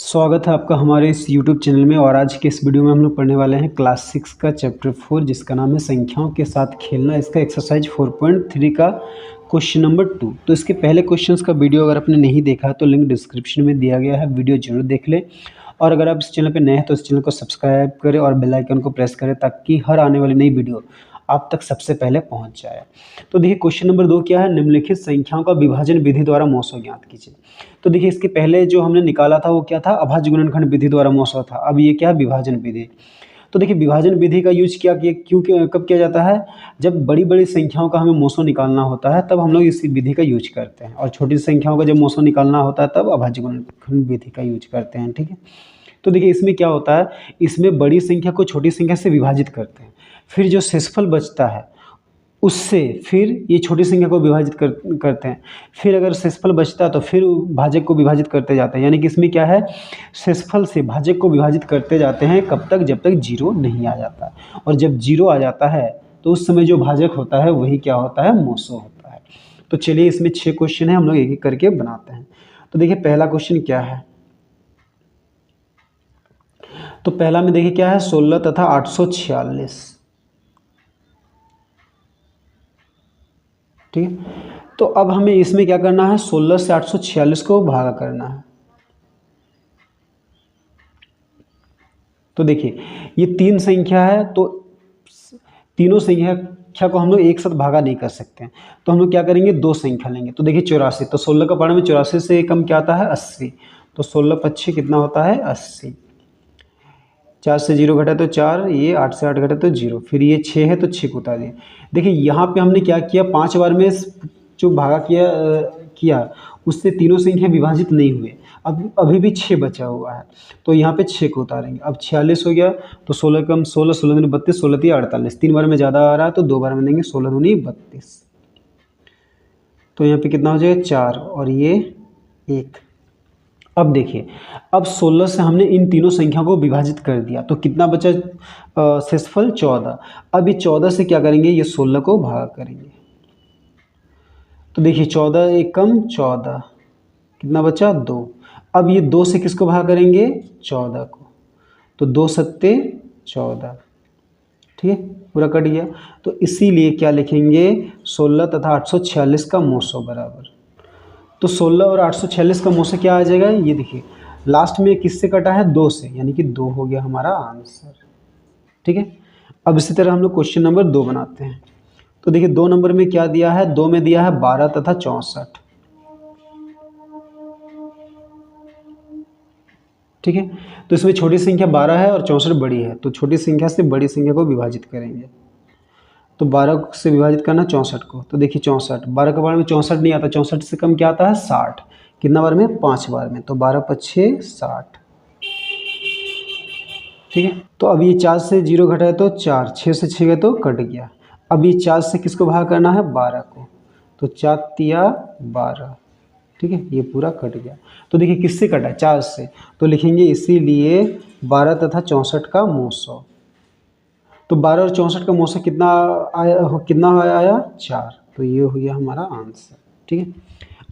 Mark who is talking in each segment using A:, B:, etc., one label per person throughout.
A: स्वागत है आपका हमारे इस YouTube चैनल में। और आज के इस वीडियो में हम लोग पढ़ने वाले हैं क्लास 6 का चैप्टर 4 जिसका नाम है संख्याओं के साथ खेलना। इसका एक्सरसाइज 4.3 का क्वेश्चन नंबर 2। तो इसके पहले क्वेश्चंस का वीडियो अगर आपने नहीं देखा तो लिंक डिस्क्रिप्शन में दिया गया है, वीडियो जरूर देख लें। और अगर आप इस चैनल पर नए हैं तो इस चैनल को सब्सक्राइब करें और बेल आइकन को प्रेस करें ताकि हर आने वाली नई वीडियो आप तक सबसे पहले पहुंच जाए। तो देखिए क्वेश्चन नंबर 2 क्या है, निम्नलिखित संख्याओं का विभाजन विधि द्वारा मौसो ज्ञात कीजिए। तो देखिए इसके पहले जो हमने निकाला था वो क्या था, अभाज्य गुणनखंड विधि द्वारा मौसो था। अब ये क्या है, विभाजन विधि। तो देखिए विभाजन विधि का यूज कब किया जाता है, जब बड़ी बड़ी संख्याओं का हमें मौसो निकालना होता है तब हम लोग इस विधि का यूज करते हैं, और छोटी संख्याओं का जब मौसो निकालना होता है तब अभाज्य गुणनखंड विधि का यूज करते हैं। ठीक है, तो देखिए इसमें क्या होता है, इसमें बड़ी संख्या को छोटी संख्या से विभाजित करते हैं, फिर जो शेषफल बचता है उससे फिर ये छोटी संख्या को विभाजित करते हैं, फिर अगर शेषफल बचता है तो फिर भाजक को विभाजित करते जाते हैं। यानी कि इसमें क्या है, शेषफल से भाजक को विभाजित करते जाते हैं कब तक, जब तक जीरो नहीं आ जाता। और जब जीरो आ जाता है तो उस समय जो भाजक होता है वही क्या होता है, मौसो होता है। तो चलिए इसमें 6 क्वेश्चन है, हम लोग एक एक करके बनाते हैं। तो देखिए पहला क्वेश्चन क्या है, तो पहला में देखिए क्या है, 16 तथा 846। ठीक है, तो अब हमें इसमें क्या करना है, 16 से 846 को भागा करना है। तो देखिए ये तीन संख्या है, तो तीनों संख्या को हम लोग एक साथ भागा नहीं कर सकते हैं, तो हम लोग क्या करेंगे, दो संख्या लेंगे। तो देखिए 84, तो 16 का पारा में 84 से कम क्या आता है, 80। तो 16 पच्छे कितना होता है, 80। 4 से 0 घटा तो 4, ये 8 से 8 घटा तो 0, फिर ये 6 है तो 6 को उतार दिए। देखिए यहाँ पे हमने क्या किया, 5 बार में जो भागा किया उससे तीनों संख्या विभाजित नहीं हुए, अब अभी भी 6 बचा हुआ है, तो यहाँ पे 6 को उतारेंगे। अब 46 हो गया, तो 16 कम 16, 16 दूनी 32, 16 तीन 48, 3 बार में ज़्यादा आ रहा है तो 2 बार में देंगे, 16 दूनी 32। तो यहाँ पे कितना हो जाएगा, 4 और ये 1। अब देखिए, अब 16 से हमने इन तीनों संख्याओं को विभाजित कर दिया तो कितना बचा, शेषफल 14। अब ये 14 से क्या करेंगे, ये 16 को भाग करेंगे। तो देखिए 14 एक कम 14, कितना बचा, 2। अब ये 2 से किसको भाग करेंगे, 14 को, तो 2 सत्ते 14। ठीक है, पूरा कट गया। तो इसीलिए क्या लिखेंगे, 16 तथा 846 का मौसो बराबर। तो 16 और 846 का मौसो क्या आ जाएगा, ये देखिए लास्ट में किससे कटा है, 2 से, यानी कि 2 हो गया हमारा आंसर। ठीक है, अब इसी तरह हम लोग क्वेश्चन नंबर 2 बनाते हैं। तो देखिए 2 नंबर में क्या दिया है, 2 में दिया है 12 तथा 64। ठीक है, तो इसमें छोटी संख्या 12 है और 64 बड़ी है, तो छोटी संख्या से बड़ी संख्या को विभाजित करेंगे। तो 12 से विभाजित करना 64 को, तो देखिए 64, 12 के बारे में 64 नहीं आता, 64 से कम क्या आता है, 60। कितना बार में, 5 बार में, तो 12 पच्छे 60। ठीक है, तो अब ये 4 से 0 घटा है तो 4, 6 से 6 गए तो कट गया। अब ये 4 से किसको भाग करना है, 12 को, तो 4 तिया 12। ठीक है, ये पूरा कट गया। तो देखिए किससे कटा, 4 से, तो लिखेंगे इसीलिए 12 तथा 64 का मौसो। तो 12 और 64 का मौसो कितना आया 4, तो ये हो गया हमारा आंसर। ठीक है,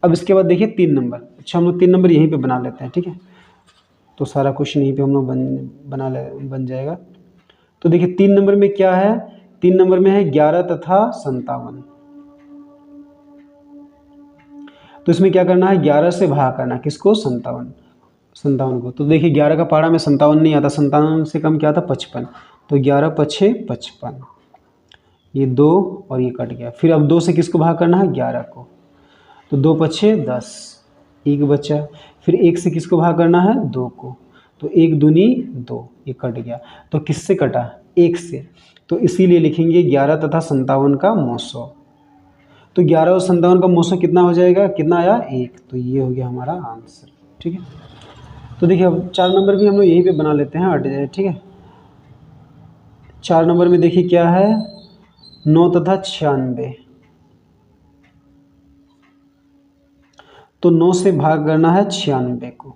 A: अब इसके बाद देखिए 3 नंबर। अच्छा हम लोग 3 नंबर यहीं पे बना लेते हैं। ठीक है, तो सारा क्वेश्चन यहीं पे हम लोग बन जाएगा। तो देखिए 3 नंबर में क्या है, 3 नंबर में है 11 तथा 57। तो इसमें क्या करना है, 11 से भाग करना, किसको, 57 को। तो देखिए 11 का पारा में 57 नहीं आता, 57 से कम क्या आता, 55। तो 11 पच्छे 55, ये 2 और ये कट गया। फिर अब 2 से किसको भाग करना है, 11 को, तो 2 पच्छे 10, 1 बचा। फिर 1 से किसको भाग करना है, 2 को, तो 1 दूनी 2, ये कट गया। तो किससे कटा, 1 से, तो इसीलिए लिखेंगे 11 तथा 57 का मौसो। तो 11 और 57 का मौसो कितना हो जाएगा, कितना आया, 1। तो ये हो गया हमारा आंसर। ठीक है, तो देखिए अब 4 नंबर भी हम लोग यहीं पे बना लेते हैं, हट जाए। ठीक है, 4 नंबर में देखिए क्या है, 9 तथा 96। तो 9 से भाग करना है 96 को।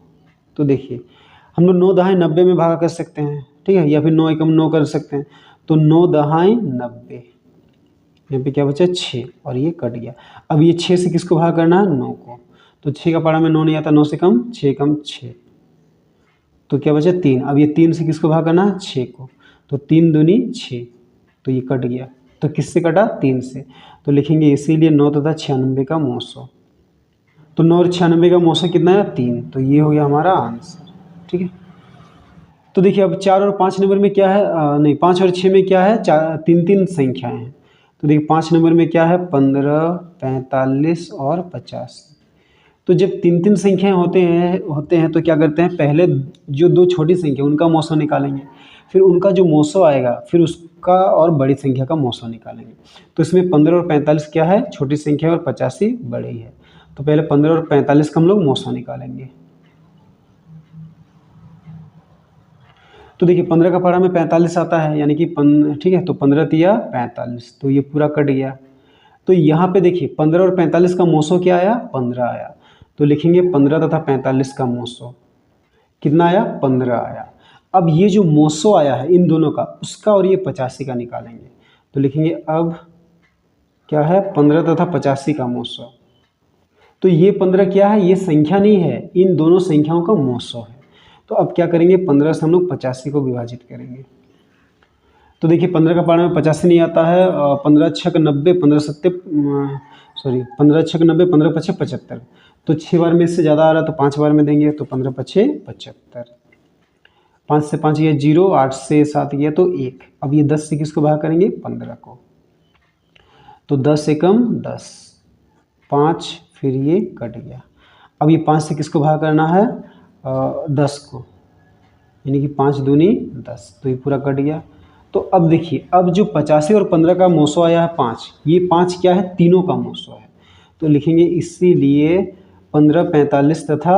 A: तो देखिए हम लोग 9 दहाई 90 में भागा कर सकते हैं। ठीक है, या फिर 9 एकम 9 कर सकते हैं। तो 9 दहाई 90, यहाँ पे क्या बचा, 6 और ये कट गया। अब ये 6 से किसको भाग करना है, 9 को, तो 6 का पारा में 9 नहीं आता, 9 से कम 6 कम 6, तो क्या बचा 3। अब ये 3 से किसको भाग करना है 6 को, तो 3 दूनी 6, तो ये कट गया। तो किससे कटा 3 से, तो लिखेंगे इसीलिए 9 तथा 96 का मौसो। तो 9 और 96 का मौसो कितना है 3, तो ये हो गया हमारा आंसर। ठीक है, तो देखिए अब 4 और 5 नंबर में क्या है, नहीं 5 और 6 में क्या है, 3 संख्याएं हैं। तो देखिए 5 नंबर में क्या है 15, 45 और 50। तो जब 3 संख्याएं होते हैं तो क्या करते हैं, पहले जो 2 छोटी संख्या उनका मौसो निकालेंगे, फिर उनका जो मौसो आएगा फिर उसका और बड़ी संख्या का मौसो निकालेंगे। तो इसमें 15 और 45 क्या है छोटी संख्या और 85 बड़ी है। तो पहले 15 और 45 का हम लोग मौसो निकालेंगे। तो देखिए 15 का पढ़ा में 45 आता है, यानी कि ठीक है, तो 15 तिया 45, तो ये पूरा कट गया। तो यहाँ पे देखिए 15 और 45 का मौसो क्या आया 15 आया, तो लिखेंगे 15 तथा 45 का मौसो कितना आया 15 आया। अब ये जो मौसो आया है इन दोनों का, उसका और ये 85 का निकालेंगे, तो लिखेंगे अब क्या है 15 तथा 85 का मौसो। तो ये 15 क्या है, ये संख्या नहीं है, इन दोनों संख्याओं का मौसो है। तो अब क्या करेंगे 15 से हम लोग 85 को विभाजित करेंगे। तो देखिए 15 का पारा में 85 नहीं आता है, 15 छक 90, 15 सत्ते 15 पछे 75, तो 6 बार में इससे ज़्यादा आ रहा तो 5 बार में देंगे, तो 15 पछे 75, 5 से 5 गया 0, 8 से 7 गया तो 1। अब ये 10 से किसको भाग करेंगे 15 को, तो 10 एकम 10, 5 फिर ये कट गया। अब ये 5 से किसको भाग करना है 10 को, यानी कि 5 दूनी 10, तो ये पूरा कट गया। तो अब देखिए अब जो 85 और 15 का मौसो आया है 5, ये 5 क्या है तीनों का मौसो है, तो लिखेंगे इसीलिए 15, 45 तथा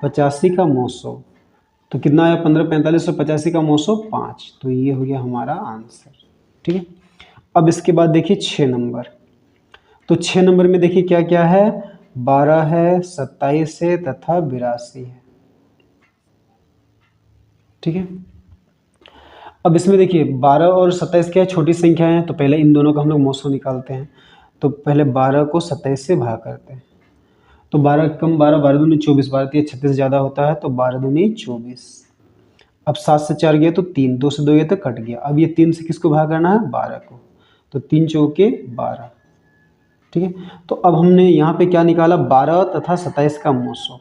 A: 85 का मौसो। तो कितना आया 15, 45 और 85 का मौसो 5, तो ये हो गया हमारा आंसर। ठीक है, अब इसके बाद देखिए 6 नंबर। तो 6 नंबर में देखिए क्या क्या है, 12 है, 27 है तथा 82 है। ठीक है, अब इसमें देखिए 12 और 27 क्या है छोटी संख्या है, तो पहले इन दोनों का हम लोग मौसो निकालते हैं। तो पहले 12 को 27 से भाग करते हैं, तो 12 कम 12, 12 दूनी 24, 12 तिया 36 ज़्यादा होता है, तो 12 दूनी 24। अब 7 से 4 गया तो 3, 2 से 2 गया तो कट गया। अब ये 3 से किसको भाग करना है 12 को, तो 3 चौके 12। ठीक है, तो अब हमने यहाँ पे क्या निकाला 12 तथा 27 का मौसो।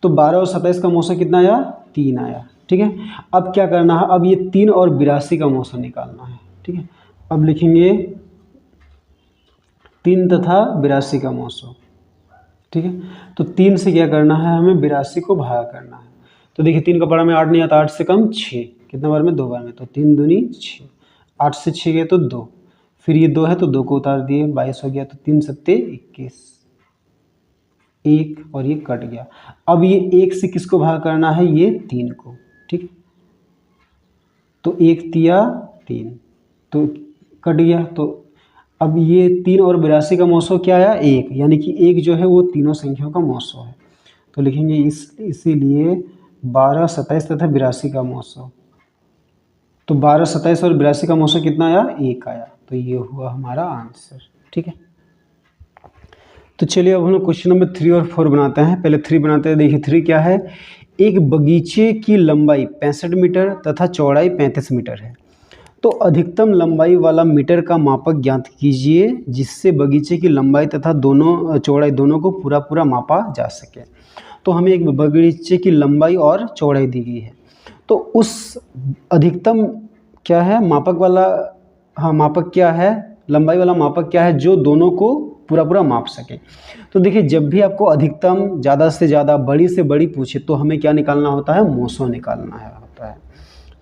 A: तो 12 और 27 का मौसो कितना आया 3 आया। ठीक है, अब क्या करना है, अब ये 3 और 82 का मौसो निकालना है। ठीक है, अब लिखेंगे 3 तथा 82 का मौसो। ठीक है, तो 3 से क्या करना है हमें 82 को भाग करना है। तो देखिए 3 का पढ़ा में 8 नहीं आता, 8 से कम 6, कितने बार में 2 बार में, तो 3 दूनी 6, 8 से 6 गए तो 2, फिर ये 2 है तो 2 को उतार दिए, 22 हो गया, तो 3 सत्ते 21, 1 और ये कट गया। अब ये 1 से किसको भाग करना है ये 3 को। ठीक, तो 1 तिया 3, तो कट गया। तो अब ये 3 और 82 का मौसो क्या आया 1, यानी कि 1 जो है वो तीनों संख्याओं का मौसो है, तो लिखेंगे इसीलिए 12, 27 तथा 82 का मौसो। तो 12, 27 और 82 का मौसो कितना आया 1 आया, तो ये हुआ हमारा आंसर। ठीक है, तो चलिए अब हम लोग क्वेश्चन नंबर 3 और 4 बनाते हैं। पहले 3 बनाते हैं। देखिए 3 क्या है, एक बगीचे की लंबाई 65 मीटर तथा चौड़ाई 35 मीटर है, तो अधिकतम लंबाई वाला मीटर का मापक ज्ञात कीजिए जिससे बगीचे की लंबाई तथा दोनों चौड़ाई दोनों को पूरा पूरा मापा जा सके। तो हमें एक बगीचे की लंबाई और चौड़ाई दी गई है, तो उस अधिकतम क्या है मापक वाला, हाँ मापक क्या है लंबाई वाला मापक क्या है जो दोनों को पूरा पूरा माप सके। तो देखिए जब भी आपको अधिकतम ज़्यादा से ज़्यादा बड़ी से बड़ी पूछे तो हमें क्या निकालना होता है मौसो निकालना होता है।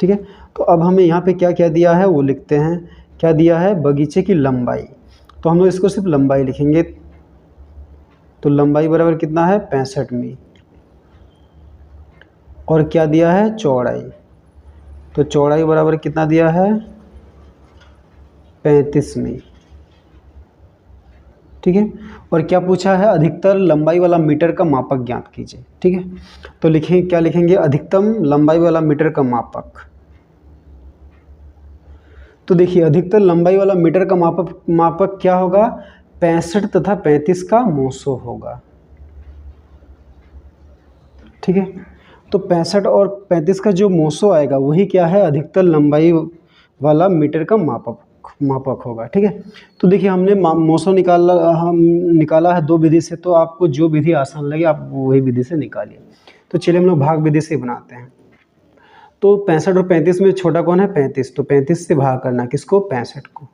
A: ठीक है, तो अब हमें यहाँ पे क्या क्या दिया है वो लिखते हैं। क्या दिया है बगीचे की लंबाई, तो हम लोग इसको सिर्फ लंबाई लिखेंगे, तो लंबाई बराबर कितना है 65 में। और क्या दिया है चौड़ाई, तो चौड़ाई बराबर कितना दिया है 35 में। ठीक है, और क्या पूछा है अधिकतर लंबाई वाला मीटर का मापक ज्ञात कीजिए। ठीक है, तो लिखें क्या लिखेंगे अधिकतम लंबाई वाला मीटर का मापक। तो देखिए अधिकतर लंबाई वाला मीटर का मापक क्या होगा 65 तथा 35 का मौसो होगा। ठीक है, तो 65 और 35 का जो मोसो आएगा वही क्या है, अधिकतर लंबाई वाला मीटर का मापक होगा। ठीक है, तो देखिए हमने मोसो निकाला है 2 विधि से, तो आपको जो विधि आसान लगे आप वही विधि से निकालिए। तो चलिए हम लोग भाग विधि से बनाते हैं। तो 65 और 35 में छोटा कौन है, 35, तो 35 से भाग करना किसको, 65 को।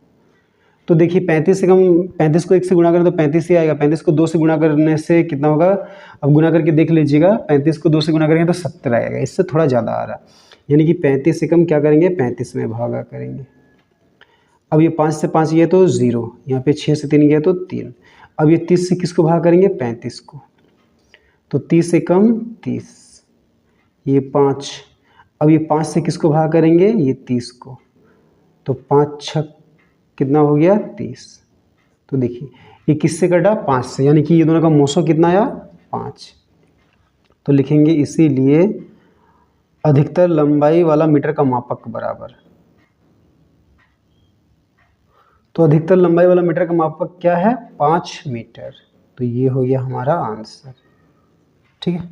A: तो देखिए 35 से कम, 35 को 1 से गुणा करें तो 35 ही आएगा, 35 को 2 से गुणा करने से कितना होगा, अब गुणा करके देख लीजिएगा, 35 को 2 से गुणा करेंगे तो 70 आएगा, इससे थोड़ा ज़्यादा आ रहा है, यानी कि 35 से कम क्या करेंगे, 35 में भागा करेंगे। अब ये 5 से 5 गया तो 0, यहाँ पे 6 से 3 गया तो 3। अब ये 30 से किसको भाग करेंगे, 35 को, तो 30 से कम 30, ये 5। अब ये 5 से किसको भाग करेंगे, ये 30 को, तो 5 छक कितना हो गया, 30। तो देखिए ये किससे कटा, 5 से, यानी कि ये दोनों का मोसो कितना आया, 5। तो लिखेंगे इसीलिए अधिकतर लंबाई वाला मीटर का मापक बराबर, तो अधिकतर लंबाई वाला मीटर का मापक क्या है, 5 मीटर। तो ये हो गया हमारा आंसर। ठीक है,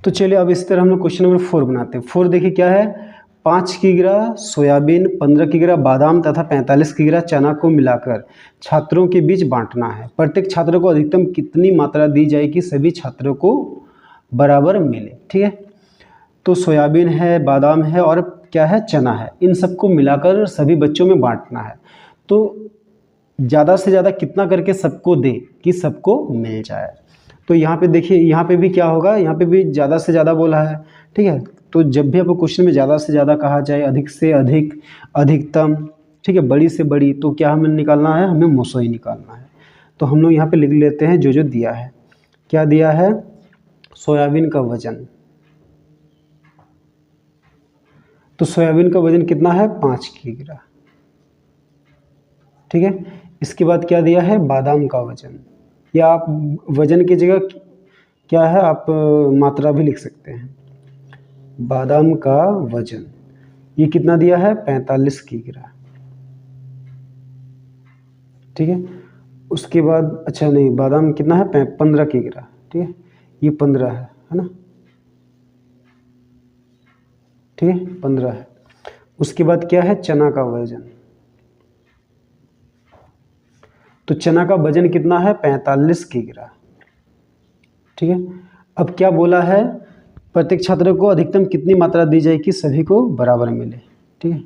A: तो चलिए अब इस तरह हम लोग क्वेश्चन नंबर 4 बनाते हैं। 4 देखिए क्या है, 5 किग्रा सोयाबीन, 15 किग्रा बादाम तथा 45 किग्रा चना को मिलाकर छात्रों के बीच बांटना है। प्रत्येक छात्र को अधिकतम कितनी मात्रा दी जाए कि सभी छात्रों को बराबर मिले। ठीक है, तो सोयाबीन है, बादाम है और क्या है, चना है, इन सबको मिलाकर सभी बच्चों में बांटना है। तो ज़्यादा से ज़्यादा कितना करके सबको दे कि सबको मिल जाए। तो यहाँ पे देखिए, यहाँ पे भी क्या होगा, यहाँ पे भी ज़्यादा से ज़्यादा बोला है। ठीक है, तो जब भी आपको क्वेश्चन में ज़्यादा से ज़्यादा कहा जाए, अधिक से अधिक, अधिकतम, ठीक है, बड़ी से बड़ी, तो क्या हमें निकालना है, हमें मोसो ही निकालना है। तो हम लोग यहाँ पे लिख लेते हैं जो जो दिया है। क्या दिया है, सोयाबीन का वजन, तो सोयाबीन का वजन कितना है, 5 किग्रा। ठीक है, इसके बाद क्या दिया है, बादाम का वजन, या आप वजन की जगह क्या है, आप मात्रा भी लिख सकते हैं। बादाम का वजन ये कितना दिया है, 45 किग्रा। ठीक है, उसके बाद अच्छा नहीं, बादाम कितना है, 15 किग्रा। ठीक है, ये 15 है ना, ठीक है, 15 है। उसके बाद क्या है, चना का वजन, तो चना का वजन कितना है, 45 किग्रा। ठीक है, अब क्या बोला है, प्रत्येक छात्र को अधिकतम कितनी मात्रा दी जाए कि सभी को बराबर मिले। ठीक है,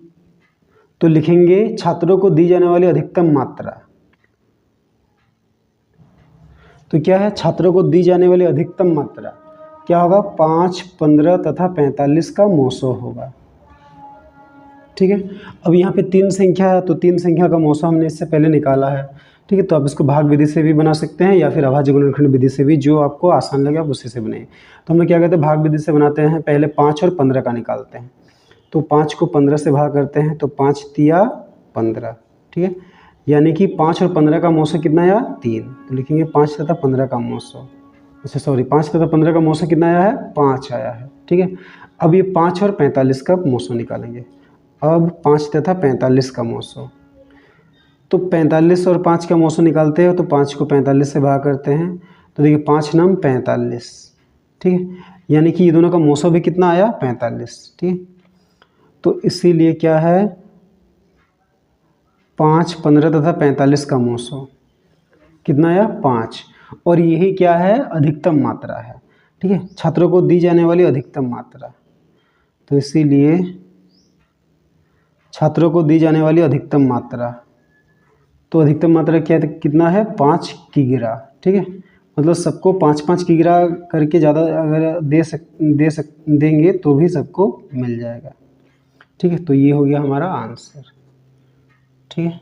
A: तो लिखेंगे छात्रों को दी जाने वाली अधिकतम मात्रा, तो क्या है, छात्रों को दी जाने वाली अधिकतम मात्रा क्या होगा, 5, 15 तथा 45 का मोसो होगा। ठीक है, अब यहाँ पे 3 संख्या है, तो 3 संख्या का मोसो हमने इससे पहले निकाला है। ठीक है, तो आप इसको भाग विधि से भी बना सकते हैं या फिर अभाज्य गुणनखंड विधि से भी, जो आपको आसान लगे आप उसी से बनाइए। तो हम लोग क्या कहते हैं, भाग विधि से बनाते हैं, पहले 5 और 15 का निकालते हैं। तो 5 को 15 से भाग करते हैं, तो 5 तिया 15। ठीक है, यानी कि 5 और 15 का मोसो कितना आया, 3। तो लिखेंगे 5 तथा 15 का मोसो, अच्छा सॉरी, 5 तथा 15 का मोसो कितना आया है, 5 आया है। ठीक है, अब ये 5 और 45 का मोसो निकालेंगे। अब 5 तथा 45 का मोसो, तो 45 और 5 का मोसो निकालते हैं, तो 5 को 45 से भाग करते हैं, तो देखिए 5 नम 45। ठीक है, यानी कि ये दोनों का मोसो भी कितना आया, 45। ठीक है, तो इसीलिए क्या है, 5, 15 तथा 45 का मोसो कितना आया, 5, और यही क्या है, अधिकतम मात्रा है। ठीक है, छात्रों को दी जाने वाली अधिकतम मात्रा, तो इसीलिए छात्रों को दी जाने वाली अधिकतम मात्रा, तो अधिकतम मात्रा क्या है, कितना है, 5 किग्रा। ठीक है, मतलब सबको 5-5 किग्रा करके ज़्यादा अगर देंगे तो भी सबको मिल जाएगा। ठीक है, तो ये हो गया हमारा आंसर। ठीक है।